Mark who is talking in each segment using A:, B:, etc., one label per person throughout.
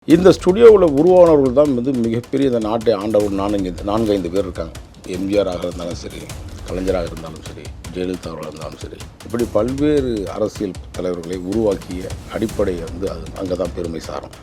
A: இந்த ஸ்டுடியோவில் உருவானவர்கள் தான் வந்து மிகப்பெரிய இந்த நாட்டை ஆண்டவர் 4-5 பேர் இருக்காங்க. எம்ஜிஆராக இருந்தாலும் சரி, கலைஞராக இருந்தாலும் சரி, ஜெயலலிதாவாக இருந்தாலும் சரி, இப்படி பல்வேறு அரசியல் தலைவர்களை உருவாக்கிய அடிப்படையை வந்து அது அங்கே தான் பெருமை சாரும்.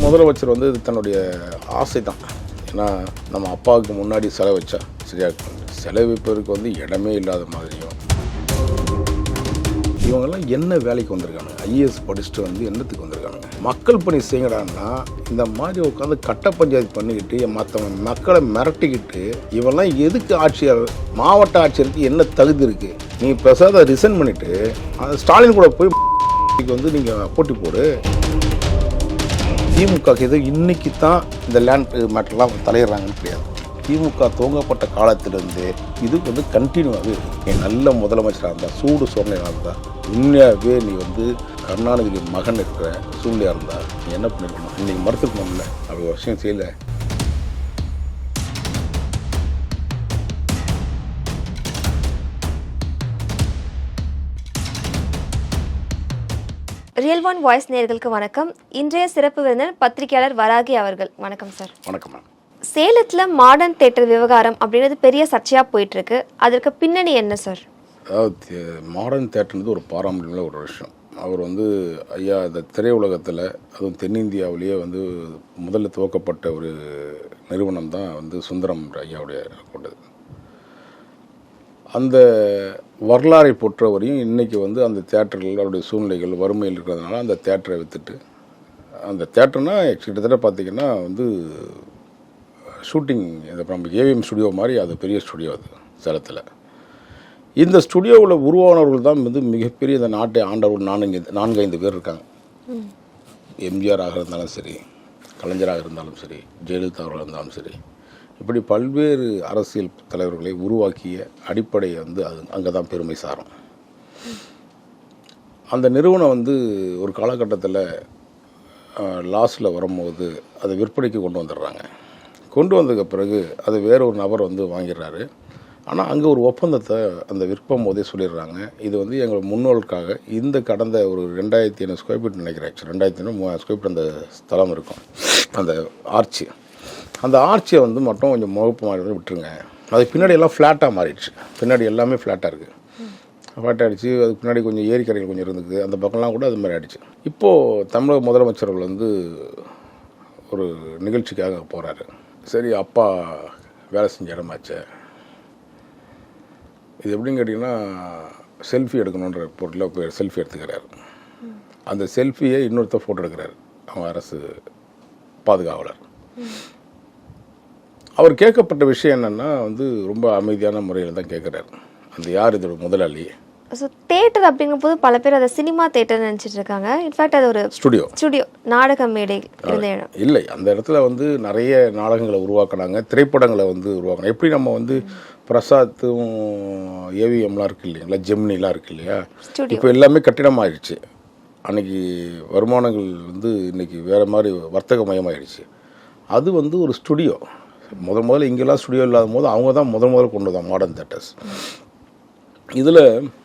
A: முதலமைச்சர் வந்து இது தன்னுடைய ஆசை தான். ஏன்னா நம்ம அப்பாவுக்கு முன்னாடி செலவு வச்சா சரியாக இருக்கும். செலவிப்பதற்கு வந்து இடமே இல்லாத மாதிரியும். இவங்கெல்லாம் என்ன வேலைக்கு வந்திருக்காங்க? ஐஏஎஸ் படிச்சுட்டு வந்து என்னத்துக்கு வந்திருக்காங்க? மக்கள் பணி செய்யடான்னா இந்த மாதிரி உட்காந்து கட்ட பஞ்சாயத்து பண்ணிக்கிட்டு மற்ற மக்களை மிரட்டிக்கிட்டு இவெல்லாம் எதுக்கு ஆட்சியர்? மாவட்ட ஆட்சியருக்கு என்ன தகுதி இருக்குது? நீ பிரசாத ரிசைன் பண்ணிவிட்டு ஸ்டாலின் கூட போய் வந்து நீங்கள் போட்டி போடு. திமுக ஏதோ இன்னைக்கு தான் இந்த லேண்ட் மேட்டர்லாம் தலையிடுறாங்கன்னு கிடையாது. திமுக துவங்கப்பட்ட காலத்திலிருந்து இது வந்து கண்டினியூவாகவே இருக்குது. நல்ல முதலமைச்சராக இருந்தால், சூடு சோழனையாக இருந்தால், உண்மையாகவே நீ வந்து கருணாநிதி மகன் இருக்கிற சூழ்நிலையாக இருந்தால் நீ என்ன பண்ணிருக்கணும்? இன்றைக்கி மறுத்துக்கணும்ல, அப்படி ஒரு விஷயம் செய்யலை.
B: ரியல் ஒன் வாய்ஸ் நேயர்களுக்கு வணக்கம். இன்றைய சிறப்பு விருந்தினர் பத்திரிகையாளர் வராகி அவர்கள். வணக்கம் சார்.
A: வணக்கம் மேம்.
B: சேலத்தில் மாடர்ன் தேட்டர் விவகாரம் அப்படின்றது பெரிய சர்ச்சையாக போயிட்டுருக்கு. அதற்கு பின்னணி என்ன சார்?
A: அதாவது மாடர்ன் தேட்டர்ன்றது ஒரு பாரம்பரியமுள்ள ஒரு விஷயம். அவர் வந்து ஐயா இந்த திரையுலகத்தில், அதுவும் தென்னிந்தியாவிலேயே வந்து முதல்ல துவக்கப்பட்ட ஒரு நிறுவனம் தான் வந்து சுந்தரம் ஐயாவுடைய கொண்டது. அந்த வரலாறை பொறுத்தவரையும் இன்றைக்கி வந்து அந்த தேட்டர்கள் அவருடைய சூழ்நிலைகள் வறுமையில் இருக்கிறதுனால அந்த தேட்டரை விற்றுட்டு, அந்த தேட்டர்னால் கிட்டத்தட்ட பார்த்திங்கன்னா வந்து ஷூட்டிங் இந்த நம்ம ஏவிஎம் ஸ்டுடியோ மாதிரி அது பெரிய ஸ்டுடியோ அது சேலத்தில். இந்த ஸ்டுடியோவில் உருவானவர்கள் தான் வந்து மிகப்பெரிய இந்த நாட்டை ஆண்டவர்கள் 4-5 பேர் இருக்காங்க. எம்ஜிஆராக இருந்தாலும் சரி, கலைஞராக இருந்தாலும் சரி, ஜெயலலிதாவாக இருந்தாலும் சரி, இப்படி பல்வேறு அரசியல் தலைவர்களை உருவாக்கிய அடிப்படையை வந்து அது அங்கே தான் பெருமை சாரும். அந்த நிறுவனம் வந்து ஒரு காலகட்டத்தில் லாஸில் வரும்போது அதை விற்பனைக்கு கொண்டு வந்துடுறாங்க. கொண்டு வந்ததுக்கு பிறகு அது வேற ஒரு நபர் வந்து வாங்கிடுறாரு. ஆனால் அங்கே ஒரு ஒப்பந்தத்தை அந்த விற்பம் போதே சொல்லிடுறாங்க, இது வந்து எங்கள் முன்னோர்களுக்காக இந்த கடந்த ஒரு 2500 ஸ்கொயர் ஃபீட் நினைக்கிறேன், 2500-3000 ஸ்கொயர் ஃபீட் அந்த ஸ்தலம் இருக்கும், அந்த ஆர்ச்சி. அந்த ஆர்ச்சியை வந்து மட்டும் கொஞ்சம் முகப்பு மாதிரி விட்டுருங்க. அது பின்னாடி எல்லாம் ஃப்ளாட்டாக மாறிடுச்சு. பின்னாடி எல்லாமே ஃப்ளாட்டாக இருக்குது. ஃப்ளாட் ஆகிடுச்சு. அதுக்கு பின்னாடி கொஞ்சம் ஏரிக்கரைகள் கொஞ்சம் இருந்துக்குது. அந்த பக்கம்லாம் கூட அது மாதிரி ஆகிடுச்சு. இப்போது தமிழக முதலமைச்சர்கள் வந்து ஒரு நிகழ்ச்சிக்காக போகிறாரு. சரி, அப்பா வேலை செஞ்ச இடமாச்சே, இது எப்படின்னு கேட்டிங்கன்னா செல்ஃபி எடுக்கணுன்ற பொருளில் போய் செல்ஃபி எடுத்துக்கிறாரு. அந்த செல்ஃபியை இன்னொருத்தர் ஃபோட்டோ எடுக்கிறாரு, அவங்க அரசு பாதுகாவலர். அவர் கேட்கப்பட்ட விஷயம் என்னென்னா வந்து ரொம்ப அமைதியான முறையில் தான் கேட்குறாரு. அந்த யார் இதோட முதலாளி?
B: ஸோ தேட்டர் அப்படிங்கும்போது பல பேர் அதை சினிமா தேட்டர் நினச்சிட்டு இருக்காங்க. இன்ஃபேக்ட் அது ஒரு ஸ்டுடியோ நாடக மேடை இருந்த இடம்
A: இல்லை. அந்த இடத்துல வந்து நிறைய நாடகங்களை உருவாக்கினாங்க, திரைப்படங்களை வந்து உருவாக்கினாங்க. எப்படி நம்ம வந்து பிரசாத்தும் ஏவிஎம்லாம் இருக்குது இல்லைங்களா, ஜெமினிலாம் இருக்குது இல்லையா, இப்போ எல்லாமே கட்டிடமாகிடுச்சு. அன்றைக்கி வருமானங்கள் வந்து இன்றைக்கி வேறு மாதிரி வர்த்தக மயமாகிடுச்சு. அது வந்து ஒரு ஸ்டுடியோ. முதல்ல இங்கெல்லாம் ஸ்டுடியோ இல்லாத போது அவங்க தான் முதல்ல கொண்டு வந்தாங்க மாடர்ன் தேட்டர்ஸ். இதில்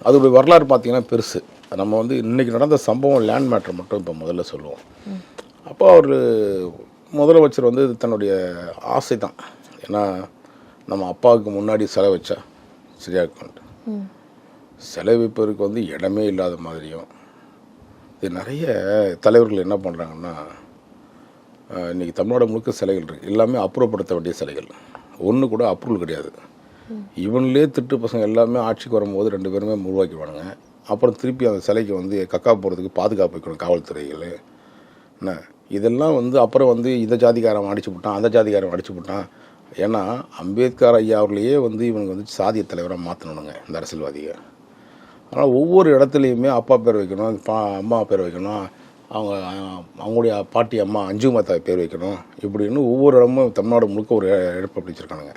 A: அதோடைய வரலாறு பார்த்திங்கன்னா பெருசு. நம்ம வந்து இன்றைக்கி நடந்த சம்பவம் லேண்ட் மேட்டர் மட்டும் இப்போ முதல்ல சொல்லுவோம். அப்போ அவர் முதலமைச்சர் வந்து தன்னுடைய ஆசை தான். ஏன்னா நம்ம அப்பாவுக்கு முன்னாடி செலவு வச்சா சரியாக இருக்கும். செலவிப்பதற்கு வந்து இடமே இல்லாத மாதிரியும். இது நிறைய தலைவர்கள் என்ன பண்ணுறாங்கன்னா, இன்றைக்கி தமிழ்நாடு முழுக்க சிலைகள் இருக்குது. எல்லாமே அப்புறப்படுத்த வேண்டிய சிலைகள். ஒன்று கூட அப்ரூவல் கிடையாது. இவன்லே திட்டு பசங்க எல்லாமே ஆட்சிக்கு வரும்போது 2 பேருமே உருவாக்கிடுவானுங்க. அப்புறம் திருப்பி அந்த சிலைக்கு வந்து கக்கா போகிறதுக்கு பாதுகாப்பு வைக்கணும் காவல்துறைகள். என்ன இதெல்லாம் வந்து அப்புறம் வந்து இந்த ஜாதிக்காரன் அடிச்சு விட்டான், அந்த ஜாதிக்காரன் அடிச்சு விட்டான். ஏன்னா அம்பேத்கர் ஐயா அவர்களையே வந்து இவனுக்கு வந்து சாதிய தலைவராக மாற்றணுங்க இந்த அரசியல்வாதிகள். ஆனால் ஒவ்வொரு இடத்துலையுமே அப்பா பேர் வைக்கணும், அம்மா பேர் வைக்கணும், அவங்களுடைய பாட்டி அம்மா அஞ்சு மாதா பேர் வைக்கணும், இப்படின்னு ஒவ்வொரு இடமும் தமிழ்நாடு முழுக்க ஒரு இடப்பை பிடிச்சிருக்கானுங்க.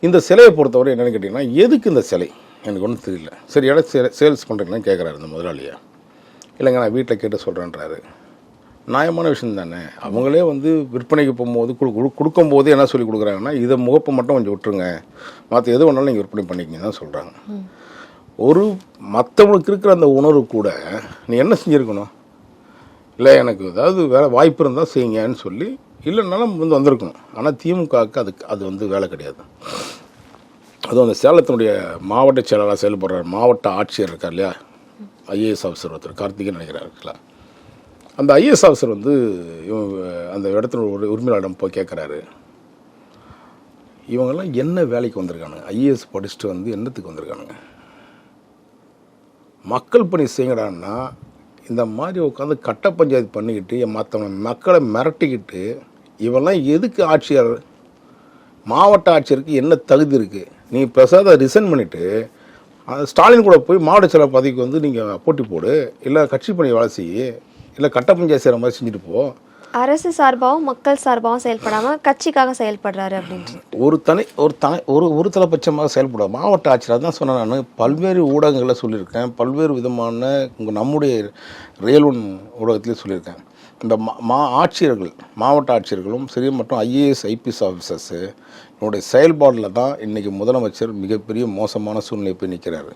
A: இந்த சிலையை பொறுத்தவரை என்னென்னு கேட்டிங்கன்னா, எதுக்கு இந்த சிலை எனக்கு ஒன்றும் தெரியல. சரி, இடம் சேல்ஸ் பண்ணுறீங்கன்னு கேட்குறாரு இந்த முதலாளியா. இல்லைங்க, நான் வீட்டில் கேட்டு சொல்கிறேன்றாரு. நியாயமான விஷயம் தானே. அவங்களே வந்து விற்பனைக்கு போகும்போது கொடுக்கும்போது என்ன சொல்லி கொடுக்குறாங்கன்னா, இதை முகப்பை மட்டும் கொஞ்சம் விட்டுருங்க, மற்ற எது வேணாலும் நீங்கள் விற்பனை பண்ணிக்கிங்க தான் சொல்கிறாங்க. ஒரு மற்றவங்களுக்கு இருக்கிற அந்த உணர்வு கூட நீ என்ன செஞ்சுருக்கணும்? இல்லை எனக்கு ஏதாவது வேலை வாய்ப்பு இருந்தால் செய்யுங்கன்னு சொல்லி, இல்லைன்னாலும் வந்து வந்திருக்கணும். ஆனால் திமுகவுக்கு அது வந்து வேலை கிடையாது. அதுவும் அந்த சேலத்தினுடைய மாவட்ட செயலாளராக செயல்படுற மாவட்ட ஆட்சியர் இருக்கார் இல்லையா, ஐஏஎஸ் ஆஃபீஸர் ஒருத்தர் கார்த்திகேயன் நினைக்கிறாருங்களா, அந்த ஐஏஎஸ் ஆஃபீஸர் வந்து அந்த இடத்துல ஒரு உரிமையாளரிடம் போய் கேட்குறாரு, இவங்கெல்லாம் என்ன வேலைக்கு வந்திருக்கானுங்க, ஐஏஎஸ் படிச்சுட்டு வந்து என்னத்துக்கு வந்திருக்கானுங்க, மக்கள் பணி செய்யடான்னா இந்த மாதிரி உட்காந்து கட்ட பஞ்சாயத்து பண்ணிக்கிட்டு மற்றவங்க மக்களை மிரட்டிக்கிட்டு இவெல்லாம் எதுக்கு ஆட்சியர், மாவட்ட ஆட்சியருக்கு என்ன தகுதி இருக்குது? நீ பிரசாத ரிசைன் பண்ணிவிட்டு ஸ்டாலின் கூட போய் மாவட்ட செயலர் பதவிக்கு வந்து நீங்கள் போட்டி போடு, இல்லை கட்சி பணி வேலை செய்ய, இல்லை கட்ட பஞ்சாயத்து செய்கிற மாதிரி செஞ்சுட்டு போ.
B: அரசு சார்பாகவும் மக்கள் சார்பாகவும் செயல்படாமல் கட்சிக்காக செயல்படுறாரு அப்படின்ட்டு
A: ஒரு தலைபட்சமாக செயல்பட மாவட்ட ஆட்சியர் தான் சொன்னேன். நான் பல்வேறு ஊடகங்களில் சொல்லியிருக்கேன், பல்வேறு விதமான நம்முடைய ரியல் ஒன் ஊடகத்திலே சொல்லியிருக்கேன். இந்த ஆட்சியர்கள், மாவட்ட ஆட்சியர்களும் சரி மற்றும் ஐஏஎஸ் ஐபிஎஸ் ஆஃபீஸர்ஸு என்னுடைய செயல்பாடில் தான் இன்றைக்கி முதலமைச்சர் மிகப்பெரிய மோசமான சூழ்நிலை போய் நிற்கிறாரு.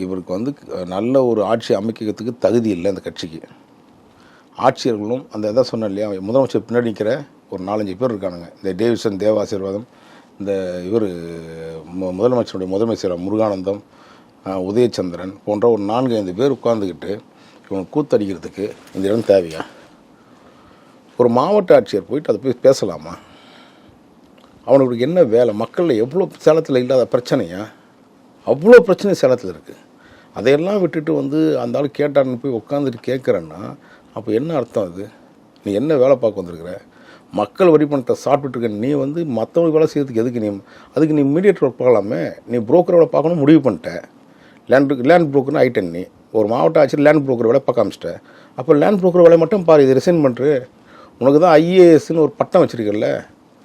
A: இவருக்கு வந்து நல்ல ஒரு ஆட்சி அமைக்கிறதுக்கு தகுதி இல்லை அந்த கட்சிக்கு. ஆட்சியர்களும் அந்த எதாவது சொன்னேன் இல்லையா, முதலமைச்சர் பின்னாடி நிற்கிற ஒரு 4-5 பேர் இருக்கானுங்க. இந்த டேவிசன் தேவாசீர்வாதம், இந்த இவர் முதலமைச்சருடைய முதன்மை செயலர் முருகானந்தம், உதயச்சந்திரன் போன்ற ஒரு 4-5 பேர் உட்கார்ந்துக்கிட்டு இவங்க கூத்தடிக்கிறதுக்கு இந்த இடம் தேவையா? ஒரு மாவட்ட ஆட்சியர் போயிட்டு அதை போய் பேசலாமா? அவனுக்கு என்ன வேலை? மக்களில் எவ்வளோ சேலத்தில் இல்லாத பிரச்சனையா? அவ்வளோ பிரச்சனை சேலத்தில் இருக்குது. அதையெல்லாம் விட்டுட்டு வந்து அந்த ஆள் கேட்டான்னு போய் உட்காந்துட்டு கேட்குறேன்னா அப்போ என்ன அர்த்தம்? அது நீ என்ன வேலை பார்க்க வந்திருக்கிற? மக்கள் வரி பணத்தை சாப்பிட்டுட்டு இருக்க நீ வந்து மற்றவங்க வேலை செய்யறதுக்கு எதுக்கு? அதுக்கு நீ மீடியேட்டர் ஒர்க் பார்க்கலாமே. நீ புரோக்கரோட பார்க்கணும் முடிவு பண்ணிட்ட. லேண்ட் புரோக்கர்னு ஆகிட்டேன். நீ ஒரு மாவட்ட ஆட்சியர் லேண்ட் புரோக்கர் வேலை பார்க்க ஆரம்பிச்சிட்ட. அப்போ லேண்ட் புரோக்கர் வேலை மட்டும் பாரு, இது ரிசைன் பண்ணுறு. உனக்கு தான் ஐஏஎஸ்ன்னு ஒரு பட்டம் வச்சுருக்கல,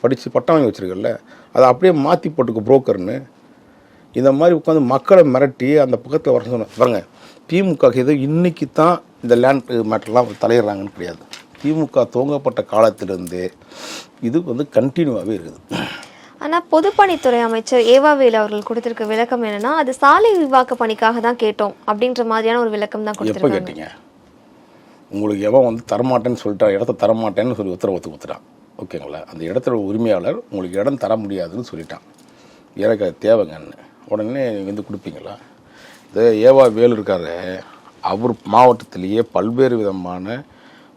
A: படித்து பட்டம் வாங்கி வச்சுருக்கல, அதை அப்படியே மாற்றி போட்டுக்க புரோக்கர்னு. இந்த மாதிரி உட்காந்து மக்களை மிரட்டி அந்த பக்கத்தில் வர சொன்ன பாருங்க. திமுக ஏதோ இன்றைக்கி தான் இந்த லேண்ட் மேட்டர்லாம் தலையிடுறாங்கன்னு கிடையாது. திமுக துவங்கப்பட்ட காலத்திலிருந்தே இது வந்து கண்டினியூவாகவே இருக்குது.
B: ஆனால் பொதுப்பணித்துறை அமைச்சர் ஏவாவேலு அவர்கள் கொடுத்திருக்க விளக்கம் என்னன்னா, அது சாலை விரிவாக்க பணிக்காக தான் கேட்டோம் அப்படின்ற மாதிரியான ஒரு விளக்கம் தான் கொடுத்திருக்காங்க.
A: எப்போ கேட்டீங்க? உங்களுக்கு எவன் வந்து தரமாட்டேன்னு சொல்லிட்டா, இடத்த தரமாட்டேன்னு சொல்லி உத்தரவு கொடுத்துட்டான், ஓகேங்களா? அந்த இடத்துல உரிமையாளர் உங்களுக்கு இடம் தர முடியாதுன்னு சொல்லிட்டான், எனக்கு அது தேவைங்கன்னு. உடனே வந்து கொடுப்பீங்களா? இந்த ஏவாவேலு இருக்காரு, அவர் மாவட்டத்திலேயே பல்வேறு விதமான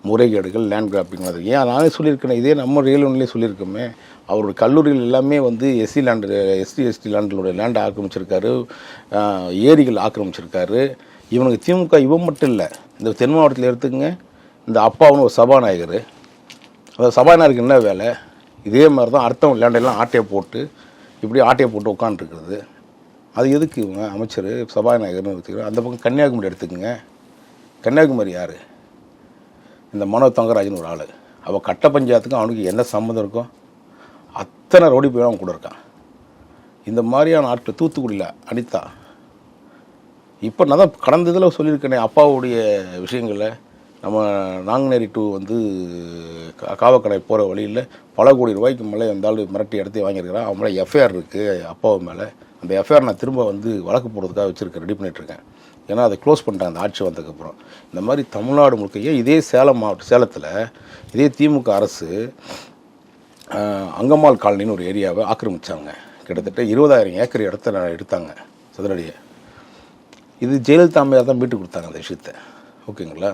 A: முறைகேடுகள் லேண்ட் கிராப்பிங் மாதிரி. ஏன் நானே சொல்லியிருக்கேன், இதே நம்ம ரியல் ஒன்லேயே சொல்லியிருக்கோமே. அவரோட கல்லூரிகள் எல்லாமே வந்து எஸ்டி லேண்டுடைய லேண்டை ஆக்கிரமிச்சிருக்காரு, ஏரிகள் ஆக்கிரமிச்சிருக்காரு. இவனுக்கு திமுக இவன் மட்டும் இல்லை, இந்த தென் மாவட்டத்தில் எடுத்துக்கங்க. இந்த அப்பாவுன்னு ஒரு சபாநாயகர், அந்த சபாநாயகருக்கு என்ன வேலை? இதே மாதிரி தான் அடுத்தவங்க லேண்டெல்லாம் ஆட்டையை போட்டு உட்காந்துருக்குறது. அது எதுக்கு இவங்க அமைச்சர் சபாநாயகர்னு வச்சுக்கிறோம்? அந்த பக்கம் கன்னியாகுமரி எடுத்துக்கோங்க. கன்னியாகுமரி யார்? இந்த மனோ தங்கராஜன் ஒரு ஆள். அவள் கட்ட பஞ்சாயத்துக்கும் அவனுக்கு என்ன சம்மந்தம் இருக்கும்? அத்தனை ரோடி போய் அவன் கூட இருக்கான். இந்த மாதிரியான ஆட்கள் தூத்துக்குடியில் அனிதா. இப்போ நான் தான் கடந்த இதில் சொல்லியிருக்கேனே, அப்பாவுடைய விஷயங்களில் நம்ம நாங்குநேரி டூ வந்து காவக்கடை போகிற வழியில் பல கோடி ரூபாய்க்கு மேலே இருந்தாலும் மிரட்டி இடத்தையும் வாங்கியிருக்கிறான். அவன் மேலே எஃப்ஐஆர் இருக்குது அப்பாவு மேலே. அந்த எஃப்ஐஆர் நான் திரும்ப வந்து வழக்கு போடுறதுக்காக வச்சுருக்கேன், ரெடி பண்ணிகிட்ருக்கேன். ஏன்னா அதை க்ளோஸ் பண்ணிட்டாங்க அந்த ஆட்சி வந்ததுக்கப்புறம். இந்த மாதிரி தமிழ்நாடு முழுக்க இதே சேலத்தில் இதே திமுக அரசு அங்கம்மாள் காலனின்னு ஒரு ஏரியாவை ஆக்கிரமித்தாங்க. கிட்டத்தட்ட 20,000 ஏக்கர் இடத்த எடுத்தாங்க சதுரடியை. இது ஜெயலலிதா அம்மையார் தான் மீட்டு கொடுத்தாங்க அந்த விஷயத்தை, ஓகேங்களா?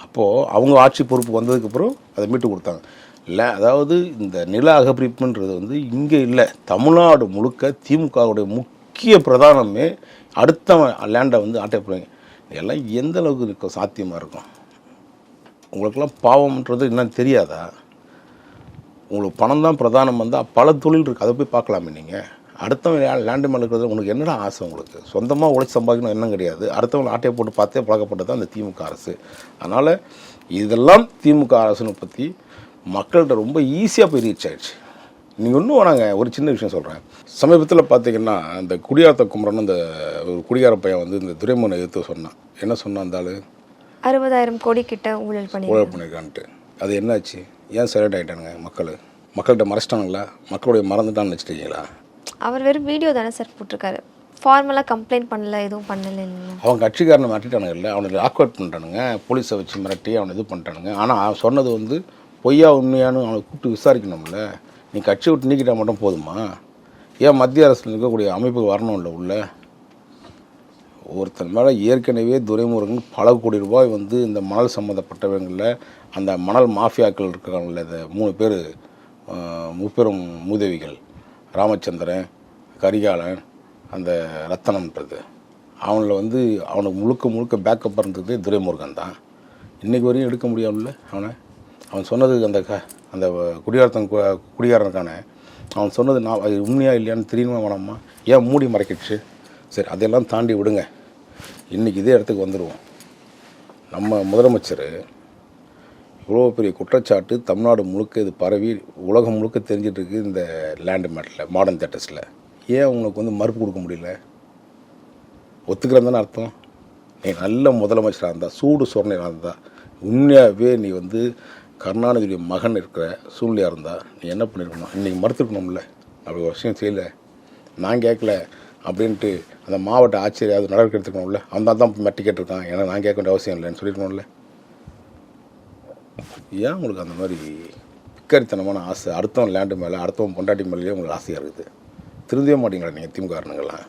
A: அப்போது அவங்க ஆட்சி பொறுப்பு வந்ததுக்கப்புறம் அதை மீட்டு கொடுத்தாங்க. இல்லை, அதாவது இந்த நில அகப்பிரிப்புன்றது வந்து இங்கே இல்லை, தமிழ்நாடு முழுக்க திமுகவுடைய முக்கிய பிரதானமே அடுத்த லேண்டை வந்து ஆட்டைப்படுவாங்க. இதெல்லாம் எந்த அளவுக்கு இருக்கும், சாத்தியமாக இருக்கும்? உங்களுக்கெல்லாம் பாவம்ன்றது என்னன்னு தெரியாதா? உங்களுக்கு பணம் தான் பிரதானம் வந்தால் பல தொழில் இருக்குது, அதை போய் பார்க்கலாமே. நீங்கள் அடுத்தவங்க லேண்டு மேலே இருக்கிறது உங்களுக்கு என்னடா ஆசை? உங்களுக்கு சொந்தமாக உழைச்சி சம்பாதிக்கணும் என்ன கிடையாது. அடுத்தவங்களை ஆட்டையை போட்டு பார்த்தே பழக்கப்பட்டது தான் அந்த திமுக அரசு. அதனால் இதெல்லாம் திமுக அரசுன்னு பற்றி மக்கள்கிட்ட ரொம்ப ஈஸியாக போய் ரீச் ஆகிடுச்சு. நீங்கள் ஒன்றும் வேணாங்க, ஒரு சின்ன விஷயம் சொல்கிறேன். சமீபத்தில் பார்த்தீங்கன்னா இந்த குடியாத்த குமரன், இந்த ஒரு குடியார பையன் வந்து இந்த துரைமுனை எதிர்த்து சொன்னான். என்ன சொன்னான் அந்த ஆள்?
B: 60,000 கோடி கிட்ட ஊழல்
A: பண்ணியிருக்கான்ட்டு. அது என்னாச்சு? ஏன் சைலண்ட் ஆகிட்டானுங்க? மக்கள்கிட்ட மறைச்சிட்டானுங்களா? மக்களுடைய மறந்துட்டான்னு வச்சுட்டீங்களா?
B: அவர் வெறும் வீடியோ தானே சார் போட்டிருக்காரு. ஃபார்மலாக கம்ப்ளைண்ட் பண்ணல, எதுவும் பண்ணல இல்லைங்களா?
A: அவன் கட்சிக்காரனை மிரட்டிட்டானுங்க இல்லை, அவனுக்கு ஆக்வர்ட் பண்ணிட்டானுங்க, போலீஸை வச்சு மிரட்டி அவனை இது பண்ணிட்டானுங்க. ஆனால் அவன் சொன்னது வந்து பொய்யா உண்மையானு அவனை கூப்பிட்டு விசாரிக்கணும்ல. நீ கட்சி விட்டு நீக்கிட்டால் மட்டும் போதுமா? ஏன் மத்திய அரசில் இருக்கக்கூடிய அமைப்பு வரணும் இல்லை உள்ள? ஒருத்தன் மேலே ஏற்கனவே துரைமுருகன் பல கோடி ரூபாய் வந்து இந்த மணல் சம்மந்தப்பட்டவங்களில் அந்த மணல் மாஃபியாக்கள் இருக்கிறாங்கல்ல, இந்த 3 பேர் முப்பெரும் மூதேவிகள், ராமச்சந்திரன், கரிகாலன், அந்த ரத்தனம்ன்றது, அவனில் வந்து அவனுக்கு முழுக்க பேக்கப் இருந்தது துரைமுருகன் தான். இன்றைக்கு வரையும் எடுக்க முடியாதுல்ல அவன் சொன்னது அந்த குடியாரனுக்கான அவன் சொன்னது நான் அது உண்மையாக இல்லையான்னு தெரியணுமா வேணாமா? ஏன் மூடி மறைக்கிடுச்சு? சரி, அதெல்லாம் தாண்டி விடுங்க. இன்றைக்கி இதே இடத்துக்கு வந்துடுவோம். நம்ம முதலமைச்சர் இவ்வளோ பெரிய குற்றச்சாட்டு தமிழ்நாடு முழுக்க இது பரவி உலகம் முழுக்க தெரிஞ்சிட்ருக்கு இந்த லேண்டு மேட்டில், மாடர்ன் தேட்டர்ஸில். ஏன் உங்களுக்கு வந்து மறுப்பு கொடுக்க முடியல? ஒத்துக்கிறேன் தானே அர்த்தம். நீ நல்ல முதலமைச்சராக இருந்தால், சூடு சொரணையாக இருந்தால், உண்மையாகவே நீ வந்து கருணாநிதியுடைய மகன் இருக்கிற சூழ்நிலையாக இருந்தால் நீ என்ன பண்ணியிருக்கணும்? இன்றைக்கி மறுத்துருக்கணும்ல. அப்படி ஒரு விஷயம் செய்யலை, நான் கேட்கல அப்படின்ட்டு அந்த மாவட்ட ஆட்சியர் அது நடவடிக்கை எடுத்துக்கணும்ல. அவன் தான் மெட்டி கேட்டிருக்கான், ஏன்னா நான் கேட்க வேண்டிய அவசியம் இல்லைன்னு சொல்லியிருக்கணும்ல. ஏன் உங்களுக்கு அந்த மாதிரி பிக்கரித்தனமான ஆசை? அடுத்தவன் லேண்டு மேலே, அடுத்தவன் பொண்டாட்டி மேலேயே உங்களுக்கு ஆசையாக இருக்குது. திருந்தவே மாட்டீங்களா நீங்கள் திமுககாரனுங்கள்லாம்?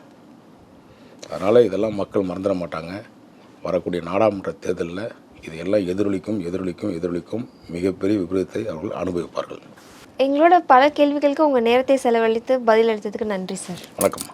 A: அதனால் இதெல்லாம் மக்கள் மறந்துட மாட்டாங்க. வரக்கூடிய நாடாளுமன்ற தேர்தலில் இது எல்லாம் எதிரொலிக்கும் மிகப்பெரிய விபரீதத்தை அவர்கள் அனுபவிப்பார்கள்.
B: எங்களோட பல கேள்விகளுக்கு உங்கள் நேரத்தை செலவழித்து பதில் அளித்ததுக்கு நன்றி சார்.
A: வணக்கம்.